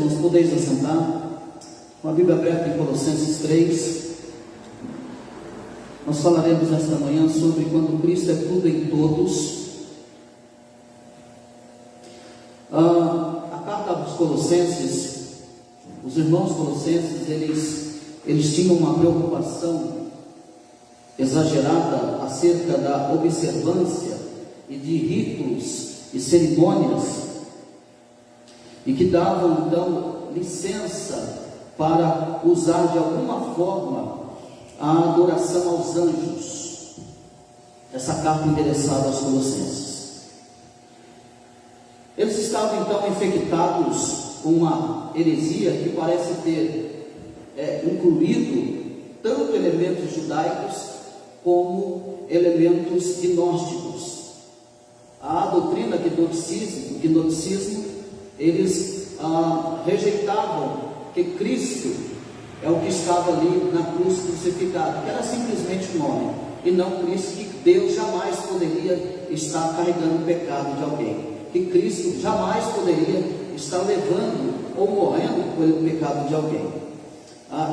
irmãos, podeis assentar, com a Bíblia aberta em Colossenses 3, nós falaremos esta manhã sobre quando Cristo é tudo em todos. A carta dos Colossenses, os irmãos colossenses, eles tinham uma preocupação exagerada acerca da observância e de ritos e cerimônias, e que davam então licença para usar de alguma forma a adoração aos anjos. Essa carta endereçada aos Colossenses. Eles estavam então infectados com uma heresia que parece ter incluído tanto elementos judaicos como elementos gnósticos. A doutrina gnosticismo, eles rejeitavam que Cristo é o que estava ali na cruz crucificado, que era simplesmente um homem, e não Cristo, que Deus jamais poderia estar carregando o pecado de alguém, que Cristo jamais poderia estar levando ou morrendo pelo pecado de alguém.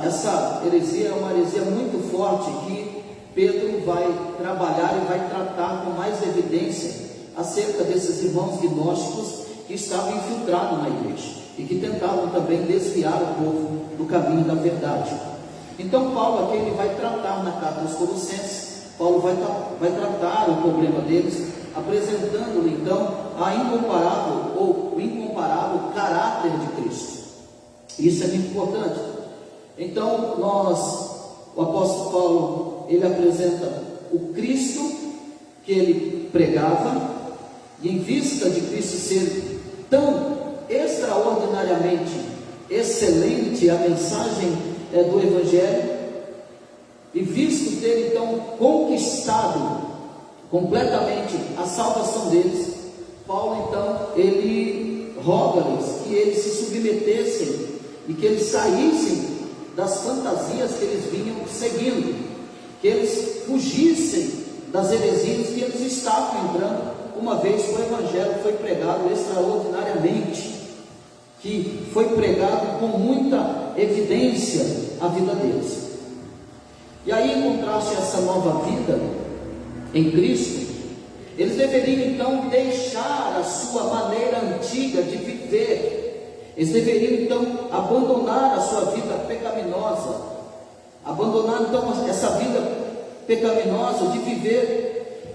Essa heresia é uma heresia muito forte que Pedro vai trabalhar e vai tratar com mais evidência acerca desses irmãos gnósticos que estavam infiltrados na igreja e que tentavam também desviar o povo do caminho da verdade. Então Paulo aqui ele vai tratar na carta aos Colossenses, Paulo vai tratar o problema deles, apresentando-lhe então o incomparável caráter de Cristo. Isso é muito importante. Então o apóstolo Paulo, ele apresenta o Cristo que ele pregava, e em vista de Cristo ser tão extraordinariamente excelente a mensagem do Evangelho, e visto ter então conquistado completamente a salvação deles, Paulo então ele roga-lhes que eles se submetessem e que eles saíssem das fantasias que eles vinham seguindo, que eles fugissem das heresias que eles estavam entrando, uma vez que o Evangelho foi pregado extraordinariamente, que foi pregado com muita evidência a vida deles. E aí, em contraste a essa nova vida em Cristo, eles deveriam então deixar a sua maneira antiga de viver. Eles deveriam então abandonar a sua vida pecaminosa, abandonar então essa vida pecaminosa de viver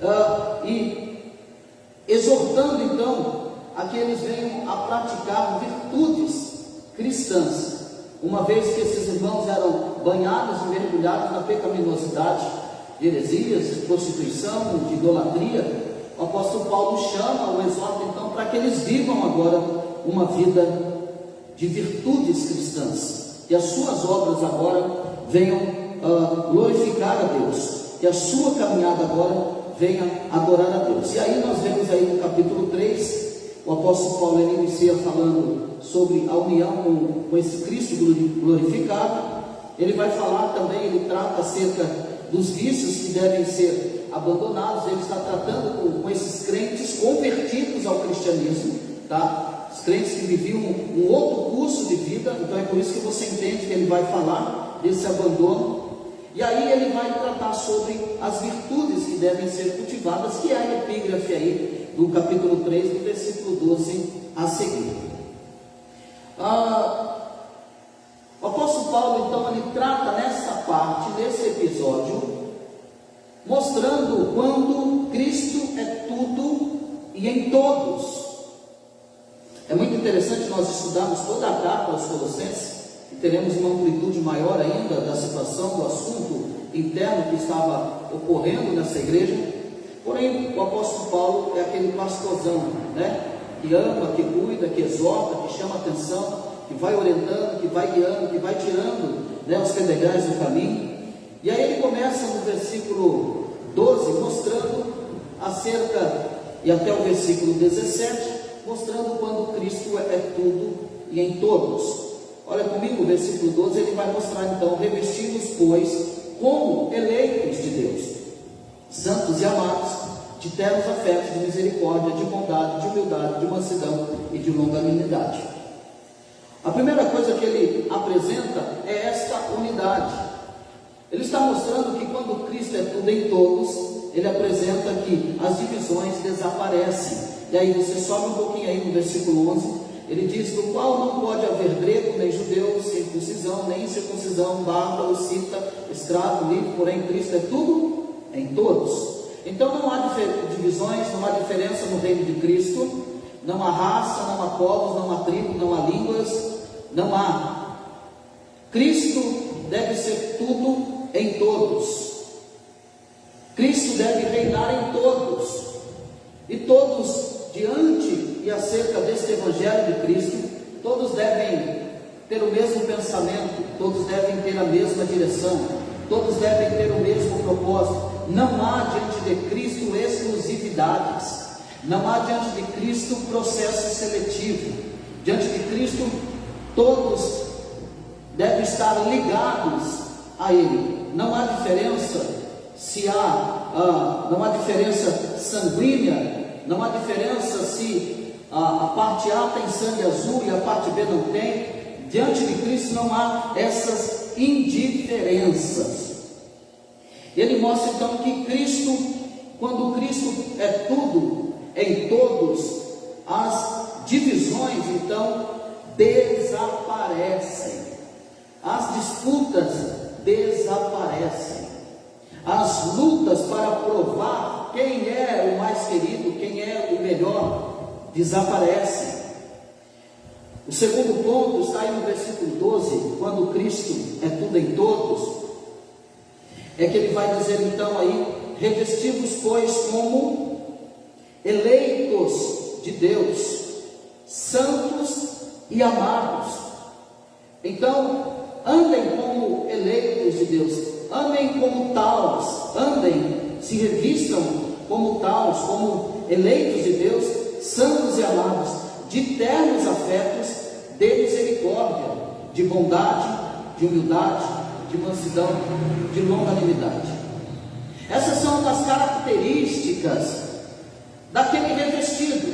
e exortando então a que eles venham a praticar virtudes cristãs, uma vez que esses irmãos eram banhados e mergulhados na pecaminosidade de heresias, de prostituição, de idolatria. O apóstolo Paulo chama, o exorta então para que eles vivam agora uma vida de virtudes cristãs, que as suas obras agora venham glorificar a Deus, que a sua caminhada agora venha adorar a Deus. E aí nós vemos aí no capítulo 3, o apóstolo Paulo ele inicia falando sobre a união com esse Cristo glorificado. Ele vai falar também, ele trata acerca dos vícios que devem ser abandonados. Ele está tratando com esses crentes convertidos ao cristianismo, tá? Os crentes que viviam um outro curso de vida. Então é por isso que você entende que ele vai falar desse abandono. E aí ele vai tratar sobre as virtudes que devem ser cultivadas, que é a epígrafe aí do capítulo 3, do versículo 12 a seguir. O apóstolo Paulo então ele trata nessa parte, nesse episódio, mostrando quando Cristo é tudo e em todos. É muito interessante nós estudarmos toda a carta aos Colossenses, e teremos uma amplitude maior ainda da situação, do assunto interno que estava ocorrendo nessa igreja. Porém, o apóstolo Paulo é aquele pastorzão, né? Que ama, que cuida, que exorta, que chama atenção, que vai orientando, que vai guiando, que vai tirando, né, os pedregais do caminho. E aí ele começa no versículo 12, mostrando acerca, e até o versículo 17, mostrando quando Cristo é tudo e em todos. Olha comigo, o versículo 12, ele vai mostrar então: revestidos, pois, como eleitos de Deus, santos e amados, de ternos afetos, de misericórdia, de bondade, de humildade, de mansidão e de longanimidade. A primeira coisa que ele apresenta é esta unidade. Ele está mostrando que quando Cristo é tudo em todos, ele apresenta que as divisões desaparecem. E aí você sobe um pouquinho aí no versículo 11, ele diz: no qual não pode haver grego, nem judeu, circuncisão, nem incircuncisão, bárbaro, cita, escravo, livre, porém Cristo é tudo em todos. Então não há divisões, não há diferença no reino de Cristo, não há raça, não há povos, não há tribo, não há línguas, não há. Cristo deve ser tudo em todos. Cristo deve reinar em todos. E todos, diante e acerca deste Evangelho de Cristo, todos devem ter o mesmo pensamento, todos devem ter a mesma direção, todos devem ter o mesmo propósito. Não há diante de Cristo exclusividades, não há diante de Cristo processo seletivo. Diante de Cristo, todos devem estar ligados a Ele. Não há diferença se não há diferença sanguínea, não há diferença se a parte A tem sangue azul e a parte B não tem. Diante de Cristo não há essas indiferenças. Ele mostra então que Cristo, quando Cristo é tudo em todos, as divisões então desaparecem, as disputas desaparecem, as lutas para provar quem é o mais querido, quem é o melhor, desaparecem. O segundo ponto está aí no versículo 12, quando Cristo é tudo em todos, é que ele vai dizer então aí: revestivos, pois, como eleitos de Deus, santos e amados. Então, andem como eleitos de Deus, andem como taus, andem, se revistam como taus, como eleitos de Deus, santos e amados, de ternos afetos, de misericórdia, de bondade, de humildade, de mansidão, de longanimidade. Essas são as características daquele revestido.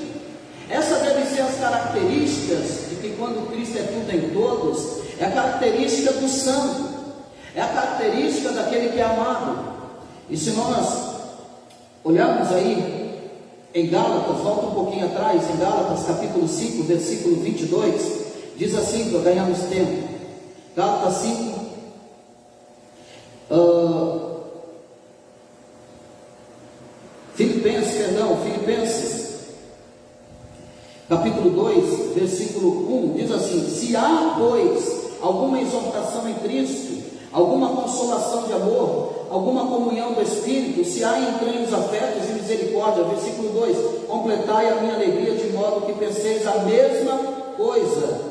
Essas devem ser as características de que quando Cristo é tudo em todos, é a característica do santo, é a característica daquele que é amado. E se nós olharmos aí em Gálatas, volta um pouquinho atrás, em Gálatas capítulo 5, versículo 22, diz assim, para ganharmos tempo, Gálatas 5, Filipenses, capítulo 2, versículo 1, diz assim: se há, pois, alguma exortação em Cristo, alguma consolação de amor, alguma comunhão do Espírito, se há entranhos afetos e misericórdia, versículo 2, completai a minha alegria de modo que penseis a mesma coisa,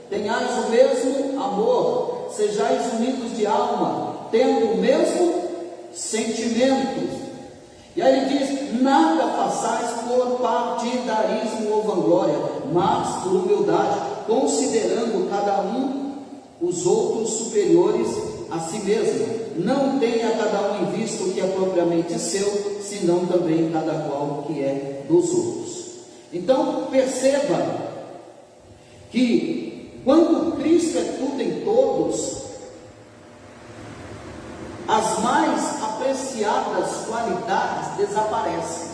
tenhais o mesmo amor, sejais unidos de alma, tendo o mesmo sentimento. E aí ele diz: nada façais por partidarismo ou vanglória, mas por humildade, considerando cada um os outros superiores a si mesmo. Não tenha cada um em vista o que é propriamente seu, senão também cada qual que é dos outros. Então perceba que quando Cristo é tudo em todos, as mais apreciadas qualidades desaparecem.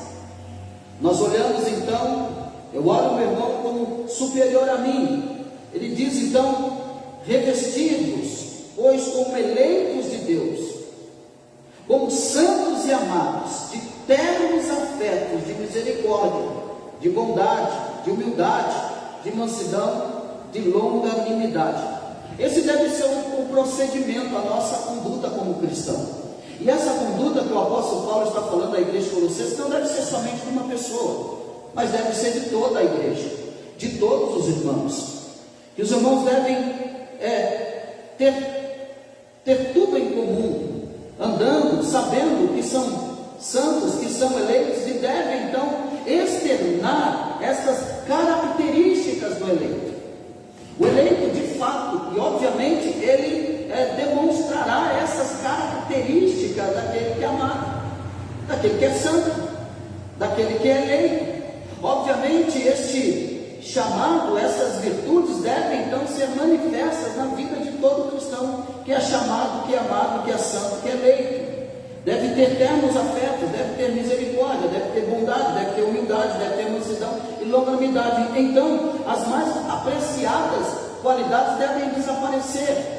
Nós olhamos então, eu olho o meu irmão como superior a mim. Ele diz então: revestidos, pois, como eleitos de Deus, como santos e amados, de ternos afetos, de misericórdia, de bondade, de humildade, de mansidão, de longanimidade. Esse deve ser o procedimento, a nossa conduta como cristão. E essa conduta que o apóstolo Paulo está falando à igreja de Colossenses não deve ser somente de uma pessoa, mas deve ser de toda a igreja, de todos os irmãos. E os irmãos devem ter tudo em comum, andando, sabendo que são santos, que são eleitos, e devem então externar essas características do eleito. O eleito, de fato, e obviamente, ele demonstrará essas características daquele que é amado, daquele que é santo, daquele que é eleito. Obviamente, este chamado, essas virtudes devem então ser manifestas na vida de todo cristão, que é chamado, que é amado, que é santo, que é eleito. Deve ter ternos afetos, deve ter misericórdia, deve ter bondade, deve ter humildade, deve ter mansidão e longanimidade. Então, as mais apreciadas qualidades devem desaparecer.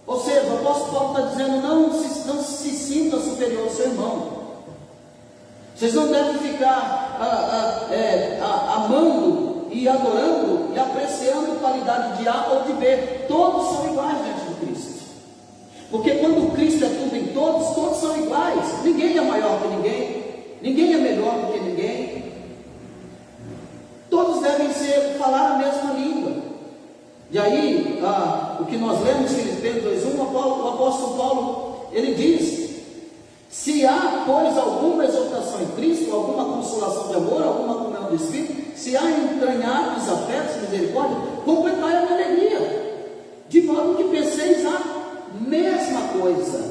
Ou seja, o apóstolo Paulo está dizendo, não se sinta superior ao seu irmão. Vocês não devem ficar amando e adorando e apreciando qualidade de A ou de B. Todos são iguais diante de Cristo. Porque quando Cristo é tudo em todos, todos são iguais. Ninguém é maior que ninguém, ninguém é melhor do que ninguém. Todos devem falar a mesma língua. E aí, o que nós lemos em Filipenses 2:1, o apóstolo Paulo, ele diz: se há, pois, alguma exaltação em Cristo, alguma consolação de amor, alguma comunhão do Espírito, se há entranhados afetos e misericórdia, completai a minha alegria, de modo que penseis a mesma coisa,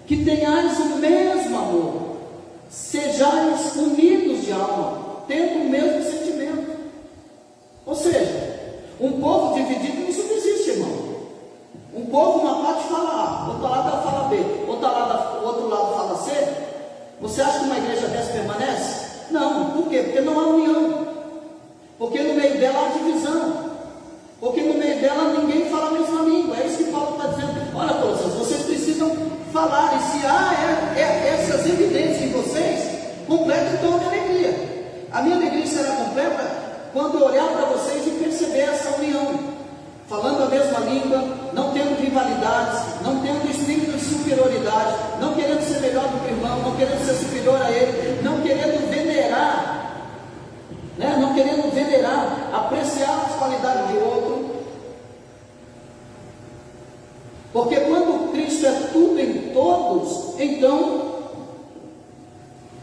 que tenhais o mesmo amor, sejais unidos de alma, tendo o mesmo sentimento. Ou seja, um povo dividido não subsiste, irmão. Um povo, uma parte fala A, outra lado fala B, outro lado fala C. Você acha que uma igreja dessa permanece? Não. Por quê? Porque não há união. Porque no meio dela há divisão. Porque no meio dela ninguém fala a mesma língua. É isso que Paulo está dizendo. Olha, todos, vocês precisam falar. E se há essas evidências em vocês, completa então a minha alegria. A minha alegria será completa quando eu olhar para vocês e perceber essa união. Falando a mesma língua, não tendo rivalidades, não tendo espírito de superioridade, não querendo ser melhor do que o irmão, não querendo ser superior a ele, não querendo venerar, não querendo venerar, apreciar as qualidades de outro. Porque quando Cristo é tudo em todos, então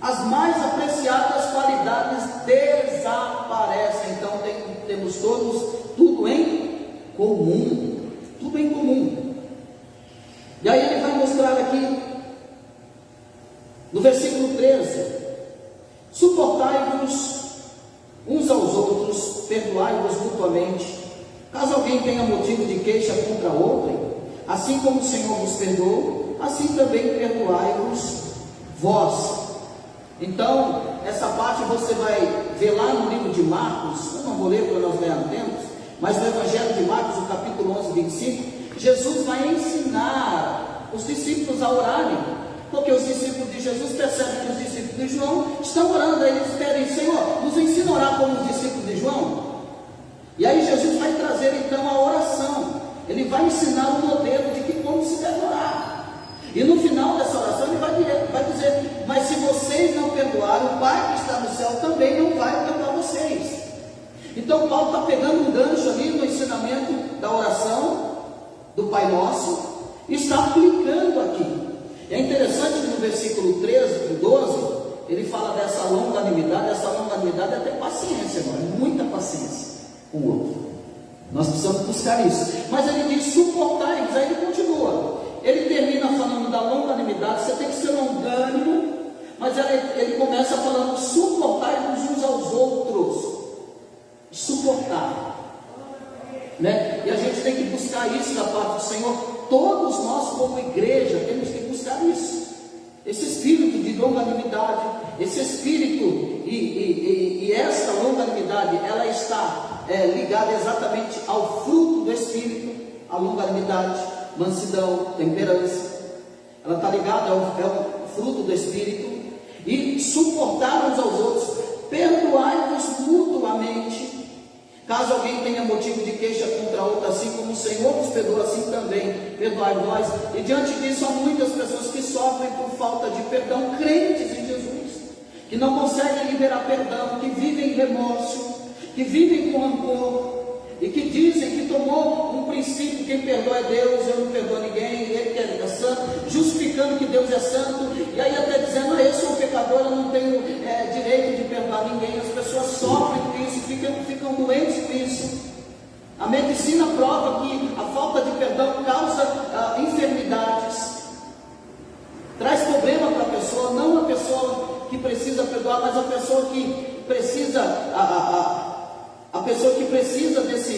as mais apreciadas qualidades desaparecem. Então temos todos tudo em comum, tudo em comum. E aí ele vai mostrar aqui no versículo 13: suportai-vos uns aos outros, perdoai-vos mutuamente, caso alguém tenha motivo de queixa contra outrem, assim como o Senhor vos perdoou, assim também perdoai-vos vós. Então, essa parte você vai ver lá no livro de Marcos. Eu não vou ler para nós ganharmos tempo, mas no Evangelho de Marcos, no capítulo 11, 25, Jesus vai ensinar os discípulos a orarem, porque os discípulos de Jesus percebem que os discípulos de João estão orando, aí eles pedem: Senhor, nos ensina a orar como os discípulos de João. E aí Jesus vai trazer então a oração, ele vai ensinar o modelo de que como se deve orar. E no final dessa oração ele vai dizer: mas se vocês não perdoarem, o Pai que está no céu também não vai perdoar vocês. Então Paulo está pegando um gancho ali no ensinamento da oração do Pai Nosso e está aplicando aqui. É interessante que no versículo 13 e 12 ele fala dessa longanimidade. Essa longanimidade é ter paciência, irmão, muita paciência com o outro. Nós precisamos buscar isso. Mas ele diz: suportai-vos. Aí ele continua, ele termina falando da longanimidade. Você tem que ser longânimo, mas ele começa falando: suportai-vos uns aos outros. Suportar, E a gente tem que buscar isso da parte do Senhor. Todos nós como igreja temos que buscar isso, esse espírito de longanimidade, esse espírito e essa longanimidade, ela está ligada exatamente ao fruto do Espírito. A longanimidade, mansidão, temperança, ela está ligada ao fruto do Espírito. E suportar uns aos outros, perdoai-vos mutuamente, caso alguém tenha motivo de queixa contra outro, assim como o Senhor vos perdoa, assim também perdoai vós. E diante disso há muitas pessoas que sofrem por falta de perdão, crentes em Jesus, que não conseguem liberar perdão, que vivem em remorso, que vivem com rancor, e que dizem que tomou um princípio: quem perdoa é Deus, eu não perdoo ninguém, ele que é santo, justificando que Deus é santo, e aí até dizendo: eu sou um pecador, eu não tenho direito de perdoar ninguém. As pessoas sofrem com isso, ficam doentes com isso. A medicina prova que a falta de perdão causa enfermidades, traz problema para a pessoa, não a pessoa que precisa perdoar, mas a pessoa que precisa, a pessoa que precisa desse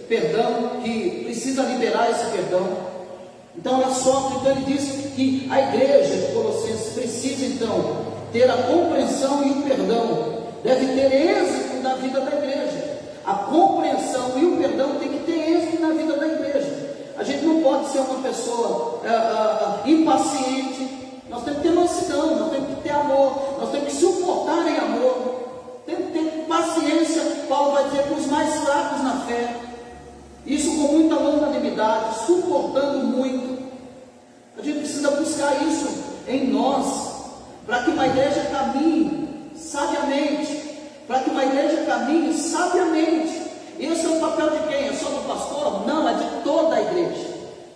perdão, que precisa liberar esse perdão. Então ela sofre. Então ele diz que a igreja de Colossenses precisa então ter a compreensão e o perdão, deve ter êxito na vida da igreja. A compreensão e o perdão tem que ter êxito na vida da igreja. A gente não pode ser uma pessoa impaciente. Nós temos que ter mansidão, nós temos que ter amor, nós temos que suportar em amor, temos que ter paciência. Paulo vai dizer, para os mais fracos na fé, isso com muita longanimidade, suportando muito. A gente precisa buscar isso em nós, para que uma igreja caminhe sabiamente, para que uma igreja caminhe sabiamente. Esse é o papel de quem? É só do pastor? Não, é de toda a igreja.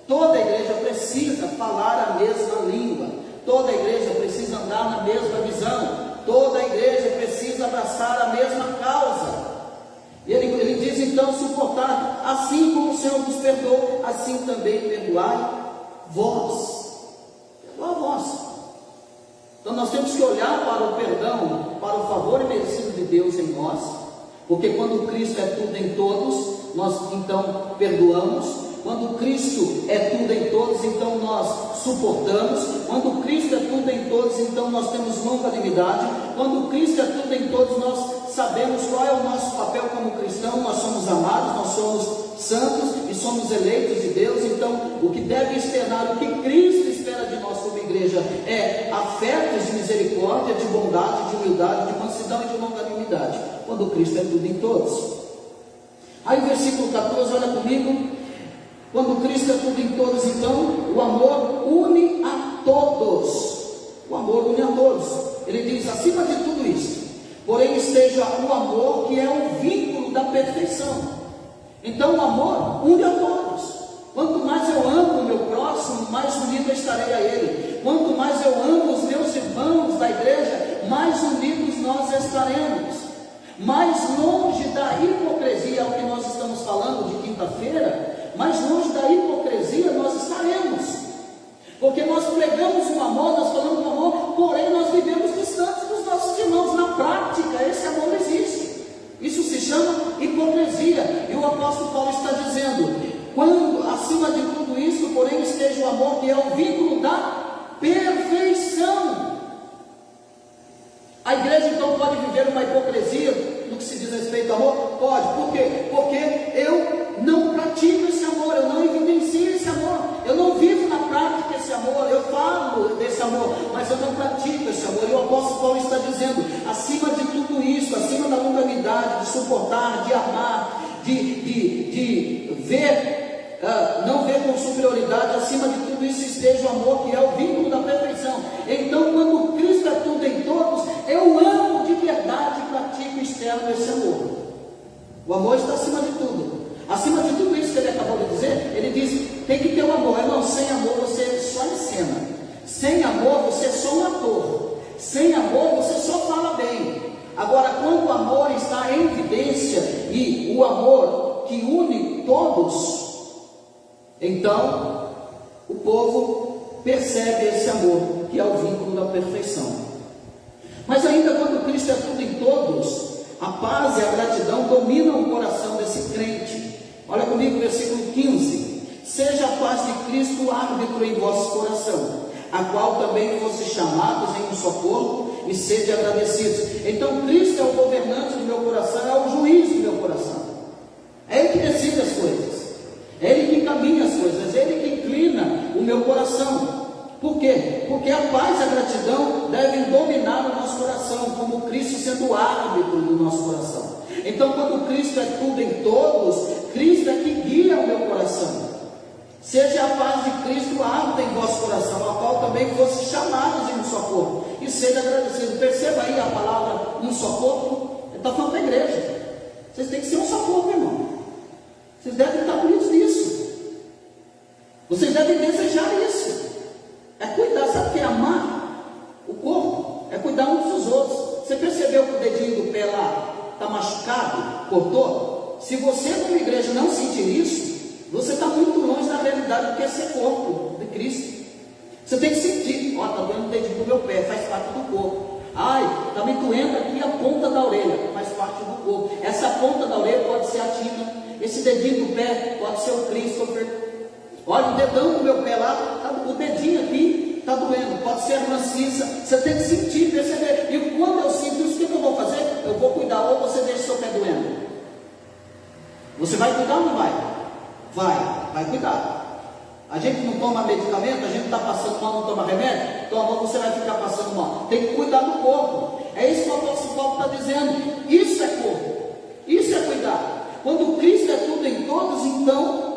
Toda a igreja precisa falar a mesma língua, toda a igreja precisa andar na mesma visão, toda a igreja precisa abraçar a mesma causa. Ele diz então, suportar, assim como o Senhor nos perdoou, assim também perdoai vós. Perdoai vós. Então nós temos que olhar para o perdão, para o favor imerecido de Deus em nós, porque quando Cristo é tudo em todos, nós então perdoamos. Quando Cristo é tudo em todos, então nós suportamos. Quando Cristo é tudo em todos, então nós temos longanimidade. Quando Cristo é tudo em todos, nós sabemos qual é o nosso papel como cristão. Nós somos amados, nós somos santos e somos eleitos de Deus. Então o que deve externar, o que Cristo espera de nós como igreja é afetos de misericórdia, de bondade, de humildade, de mansidão e de longanimidade. Quando Cristo é tudo em todos. Aí o versículo 14, olha comigo. Quando Cristo é tudo em todos, então o amor une a todos. O amor une a todos. Ele diz, acima de tudo isso, porém esteja o amor, que é o vínculo da perfeição. Então o amor une a todos. Quanto mais eu amo o meu próximo, mais unido estarei a ele. Quanto mais eu amo os meus irmãos da igreja, mais unidos nós estaremos. Mais longe da hipocrisia, é o que nós estamos falando de quinta-feira, mais longe da hipocrisia nós estaremos, porque nós pregamos o amor, nós falamos do amor, porém nós vivemos distantes dos nossos irmãos. Na prática, esse amor não existe. Isso se chama hipocrisia, e o apóstolo Paulo está dizendo, quando acima de tudo isso, porém esteja o amor, que é o vínculo da perfeição. A igreja então pode viver uma hipocrisia no que se diz respeito ao amor? Pode. Por quê? Porque eu não pratico esse amor, eu não evidencio esse amor, eu não vivo na prática esse amor, eu falo desse amor, mas eu não pratico esse amor. E o apóstolo Paulo está dizendo, acima de tudo isso, acima da longanimidade, de suportar, de amar, de ver, não ver com superioridade, acima de tudo isso esteja o amor, que é o vínculo da perfeição. Então quando Cristo é tudo em todos, eu amo de verdade e pratico externo esse amor. O amor está acima de tudo. Acima de tudo isso que ele acabou de dizer, ele diz, tem que ter o amor. Não, sem amor você só encena. Sem amor você é só um ator. Sem amor você só fala bem. Agora, quando o amor está em evidência, e o amor que une todos, então o povo percebe esse amor, que é o vínculo da perfeição. Mas ainda quando Cristo é tudo em todos, a paz e a gratidão dominam o coração desse crente. Olha comigo o versículo 15. Seja a paz de Cristo o árbitro em vosso coração, a qual também fosse chamados em um só corpo, e sede agradecidos. Então Cristo é o governante do meu coração, é o juiz do meu coração. É Ele que decide as coisas, é Ele que encaminha as coisas, é Ele que inclina o meu coração. Por quê? Porque a paz e a gratidão devem dominar o nosso coração, como Cristo sendo o árbitro do nosso coração. Então quando Cristo é tudo em todos, Cristo é que guia o meu coração. Seja a paz de Cristo árbitro em vosso coração, a qual também fosse chamados em um só corpo, e seja agradecido. Perceba aí a palavra um só corpo, ele está falando da igreja. Vocês têm que ser um só corpo, irmão. Vocês devem estar unidos nisso. Vocês devem desejar isso. É cuidar, sabe o que é amar o corpo? É cuidar uns dos outros. Você percebeu que o dedinho do pé lá está machucado, cortou? Se você como igreja não sentir isso, você está muito longe da realidade do que é ser corpo de Cristo. Você tem que sentir, ó, está doendo o dedinho do meu pé, faz parte do corpo. Ai, está me doendo aqui a ponta da orelha, faz parte do corpo. Essa ponta da orelha pode ser a Tina, esse dedinho do pé pode ser o Christopher. Olha, o dedão do meu pé lá, o dedinho aqui está doendo, pode ser a Francisa. Você tem que sentir, perceber. E quando eu sinto isso, o que eu vou fazer? Eu vou cuidar, ou você deixa o seu pé doendo. Você vai cuidar ou não vai? Vai cuidar. A gente não toma medicamento, a gente está passando mal, não toma remédio, toma, você vai ficar passando mal. Tem que cuidar do corpo. É isso que o apóstolo Paulo está dizendo. Isso é corpo, isso é cuidar. Quando Cristo é tudo em todos, então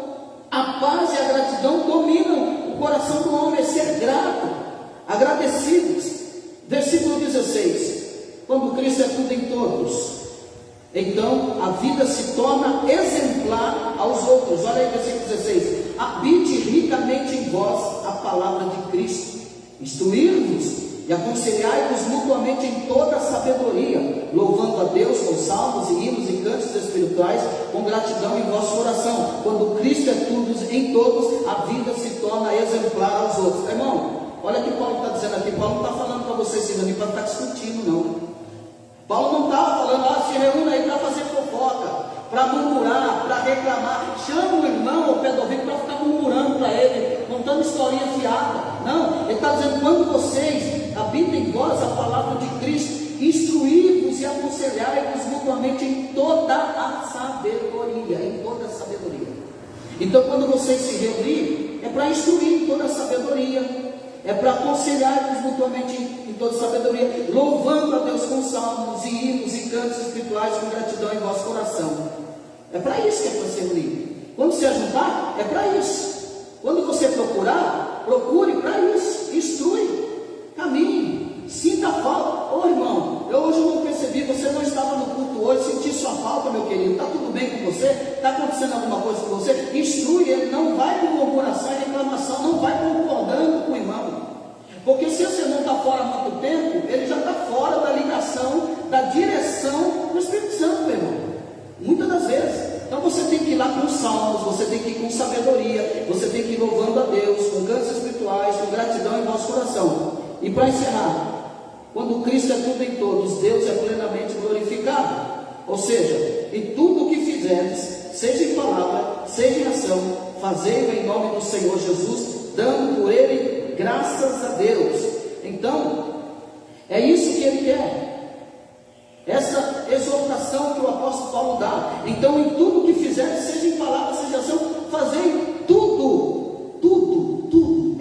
a paz e a gratidão dominam o coração do homem, é ser grato, agradecidos. Versículo 16: quando Cristo é tudo em todos, então a vida se torna exemplar aos outros. Olha aí, versículo 16: habite ricamente em vós a palavra de Cristo, instruir-vos e aconselhai-vos mutuamente em toda a sabedoria, louvando a Deus com salmos e hinos e cânticos espirituais, com gratidão em vosso coração. Quando Cristo é tudo em todos, a vida se torna exemplar aos outros. Irmão, olha o que Paulo está dizendo aqui. Paulo não está falando para você se reunir para ficar discutindo, não. Paulo não estava falando, se reúne aí para fazer fofoca, para murmurar, para reclamar. Chama o irmão ao pé do ouvido para ficar murmurando para ele, contando historinha fiada. Não, ele está dizendo, quando vocês habitem em vós a palavra de Cristo, instruí-vos e aconselhai-vos mutuamente em toda a sabedoria, em toda a sabedoria. Então, quando vocês se reunirem, é para instruir em toda a sabedoria, é para aconselhar-vos mutuamente em toda sabedoria, louvando a Deus com salmos e hinos e cantos espirituais com gratidão em vosso coração. É para isso que é para se reunir. Quando se ajuntar, é para isso. Quando você procurar, procure para isso. Instrui, caminhe, sinta a falta. Ô irmão, eu hoje não percebi, você não estava no culto hoje, senti sua falta, meu querido. Está tudo bem com você? Está acontecendo alguma coisa com você? Instrui ele, não vai com murmuração e reclamação, não vai concordando com o irmão. Porque se você não está fora há muito tempo, ele já está fora da ligação, da direção do Espírito Santo, meu irmão. Muitas das vezes. Então você tem que ir lá com salmos, você tem que ir com sabedoria, você tem que ir louvando a Deus, com cantos espirituais, com gratidão em vosso coração. E para encerrar, quando Cristo é tudo em todos, Deus é plenamente glorificado. Ou seja, em tudo o que fizerdes, seja em palavra, seja em ação, fazei-o em nome do Senhor Jesus, dando por Ele graças a Deus. Então, é isso que Ele quer. Essa exortação que o apóstolo Paulo dá. Então, em tudo que fizerdes, seja em palavra, seja em ação, fazei tudo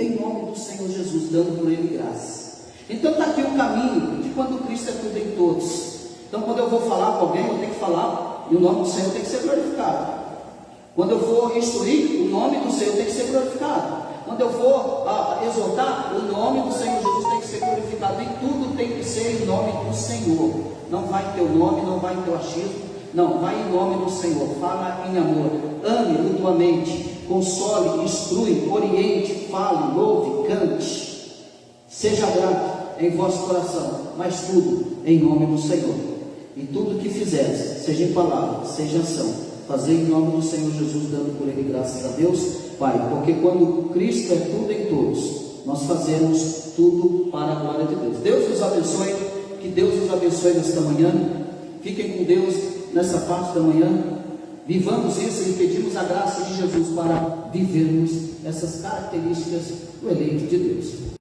em nome do Senhor Jesus, dando por Ele graça. Então está aqui o caminho de quando Cristo é tudo em todos. Então quando eu vou falar com alguém, eu tenho que falar, e o nome do Senhor tem que ser glorificado. Quando eu for instruir, o nome do Senhor tem que ser glorificado. Quando eu for exortar, o nome do Senhor Jesus tem que ser glorificado. E tudo tem que ser em nome do Senhor. Não vai em teu nome, não vai em teu achismo. Não, vai em nome do Senhor. Fala em amor, ame mutuamente, console, instrui, oriente, fale, louve, cante. Seja grato em vosso coração, mas tudo em nome do Senhor. E tudo que fizeres, seja em palavra, seja em ação, fazei em nome do Senhor Jesus, dando por Ele graças a Deus, Pai. Porque quando Cristo é tudo em todos, nós fazemos tudo para a glória de Deus. Deus nos abençoe, que Deus nos abençoe nesta manhã. Fiquem com Deus nessa parte da manhã. Vivamos isso e pedimos a graça de Jesus para vivermos essas características do eleito de Deus.